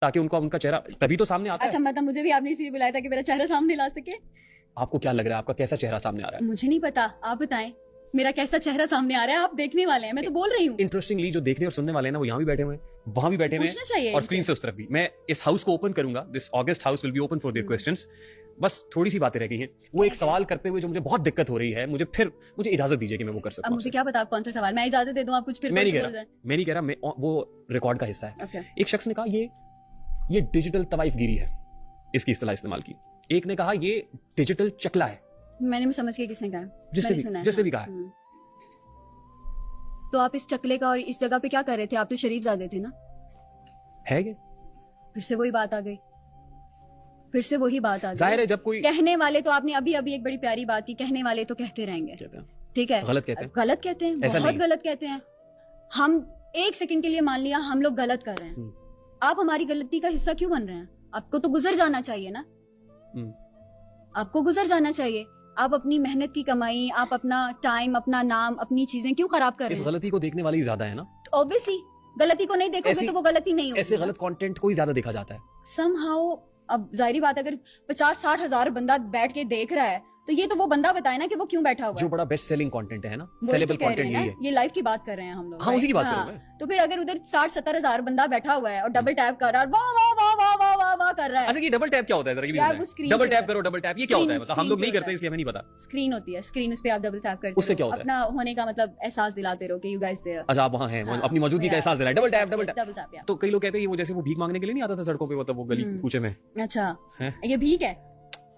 ताकि उनका चेहरा तभी तो सामने आता अच्छा, है। मतलब मुझे भी आपने इसलिए बुलाया था कि मेरा चेहरा सामने ला सके? आपको क्या लग रहा है, आपका कैसा चेहरा सामने आ रहा है? मुझे नहीं पता, आप बताएं मेरा कैसा चेहरा सामने आ रहा है। आप देखने वाले हैं, मैं तो बोल रही हूँ। इंटरेस्टिंगली जो देखने और सुनने वाले हैं ना, वो यहाँ भी बैठे हुए हैं, वहां भी बैठे हुए पूछना चाहिए हैं, और इनसे। स्क्रीन से उस तरफ भी। मैं इस हाउस को ओपन करूंगा, this August house will be open for their questions. बस थोड़ी सी बातें रह गई हैं। वो एक सवाल करते हुए जो मुझे बहुत दिक्कत हो रही है, मुझे इजाजत दीजिए कि मैं वो कर अब सकूं। मुझे क्या पता आप कौन सा सवाल, मैं इजाजत दे दूं आप कुछ फिर मैं नहीं कुछ कह बोल रहा, जाएं। मैं नहीं कह रहा, वो रिकॉर्ड का हिस्सा है। Okay. एक शख्स ने कहा ये डिजिटल तवाइफगिरी है, इसकी इस्तेलाह इस्तेमाल की। एक ने कहा ये डिजिटल चकला है। मैंने समझ के किसने कहा? मैंने सुना है, जिसने भी हाँ। कहा है। तो आप इस चकले का और इस जगह पे क्या कर रहे थे? आप तो शरीफ ज़ादे थे ना? है ये फिर से वही बात आ गई, फिर से वही बात आ जाहिर गई। है जब कोई कहने वाले तो आपने अभी अभी एक बड़ी प्यारी बात की, कहने वाले तो कहते रहेंगे, कहते हैं, ठीक है? गलत कहते हैं, गलत कहते हैं, ऐसा बहुत नहीं। गलत कहते हैं। हम एक सेकंड के लिए मान लिया हम लोग गलत कर रहे हैं, आप हमारी गलती का हिस्सा क्यों बन रहे हैं? आपको तो गुजर जाना चाहिए ना, आपको गुजर जाना चाहिए। आप अपनी मेहनत की कमाई, आप अपना टाइम, अपना नाम, अपनी चीजें क्यों खराब कर इस रहे हैं? गलती को देखने वाले ही ज्यादा है ना। ऑब्वियसली गलती को नहीं देखोगे ऐसी- तो वो गलती नहीं होगी। ऐसे गलत कंटेंट को ही ज्यादा देखा जाता है। समहाउ अब जाहिर बात है, अगर 50-60 हजार बंदा बैठ के देख रहा है तो ये तो वो बंदा बताए ना कि वो क्यों बैठा हुआ जो है। बड़ा बेस्ट सेलिंग कंटेंट है ना, वही तो सेलेबल कह रहे कंटेंट हैं यही ना, है। ये लाइव की बात कर रहे हैं हम लोग। हाँ, उसी की बात कर हाँ, रहा हूं मैं। तो फिर अगर उधर 60-70 हजार बंदा बैठा हुआ है और डबल टैप कर रहा है, वाह वाह वाह वाह वाह वाह वाह कर रहा है। अच्छा, ये डबल टैप क्या होता है जरा ये भी यार, बताएं। वो screen डबल पे टैप होता करो, डबल टैप ये क्या होता है? मतलब हम screen लोग पे नहीं होता करते है। इसलिए हमें नहीं पता। स्क्रीन होती है, स्क्रीन उस पे आप डबल टैप करते उससे हो, क्या होता है? अपना होने का मतलब एहसास दिलाते रहो कि यू गाइस देयर। अच्छा, आप वहाँ हैं, हाँ, अपनी मौजूदगी का yeah, एहसास दिलाए। Double tap, double double tap. Tap, yeah। तो कई लोग कहते हैं वो जैसे वो भीख मांगने के लिए नहीं आता था सड़कों पे, मतलब वो गली कूचे में। अच्छा, हैं? ये भीख है,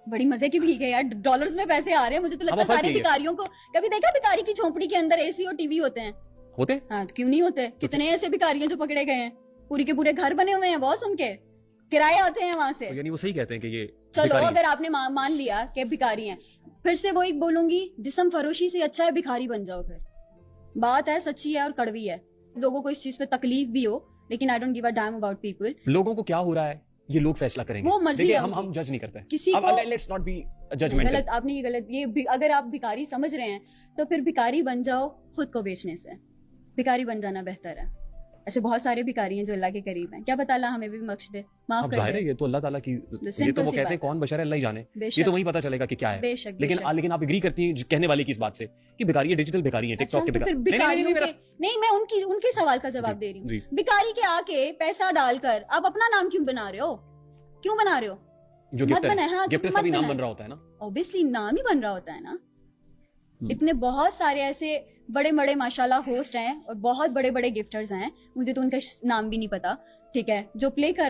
बड़ी मजे की भीख है यार। डॉलर्स में पैसे आ रहे हैं, मुझे तो लगता है अब फर्क सारे नहीं है। भिखारियों को। कभी देखा भिखारी की झोपड़ी के अंदर एसी और टीवी होते हैं? होते हाँ, तो क्यों नहीं होते? कितने ऐसे भिखारी हैं जो पकड़े गए हैं, पूरी के पूरे घर बने हुए हैं बॉस, उनके किराए आते हैं वहां से। तो यानी वो सही कहते हैं कि ये चलो भिखारी हैं। अगर आपने मान लिया कि भिखारी हैं, फिर से वही बोलूंगी, जिस्म फरोशी से अच्छा है भिखारी बन जाओ। फिर बात है सच्ची है और कड़वी है, लोगों को इस चीज पे तकलीफ भी हो, लेकिन I don't give a damn about people. लोगों को क्या हो रहा है ये लोग फैसला करेंगे। वो मर्जी देखिए, है हम उनकी। जज नहीं करते किसी अब। को- लेट्स नॉट बी जजमेंटल। गलत, आपने ये गलत, अगर आप भिखारी समझ रहे हैं तो फिर भिखारी बन जाओ खुद को बेचने से। भिखारी बन जाना बेहतर है। ऐसे बहुत सारे भिखारी हैं जो अल्लाह के करीब हैं, क्या पता अल्लाह हमें भी बख्श दे, माफ अब कर जाहिर दे। है ये तो अल्लाह ताला की, ये simple तो वो सी कहते हैं बात कौन बशर है अल्लाह ही जाने। ये बेशक, तो वही पता चलेगा कि क्या है। बेशक, लेकिन बेशक। लेकिन आप एग्री करती हैं कहने वाले की इस बात से कि भिखारी है, डिजिटल भिखारी है, अच्छा, टिकटॉक के तो फिर भिखारी। नहीं, भिखारियों मेरा- के नहीं, मैं उनके सवाल का जवाब दे रही जी। हूँ। भिखारी के आके पैसा डालकर आप अपना नाम क्यों बना रहे हो? क्यों बना रहे हो? जो मत गिफ्टर बनाए, हाँ, गिफ्टर मत का भी नाम बनाए। बन रहा होता है ना। ऑब्वियसली नाम ही बन रहा होता है ना। इतने बहुत सारे ऐसे बड़े बड़े माशाल्लाह होस्ट हैं और बहुत बड़े बड़े गिफ्टर्स हैं, मुझे तो उनका नाम भी नहीं पता, ठीक है, जो प्ले कर रहे हैं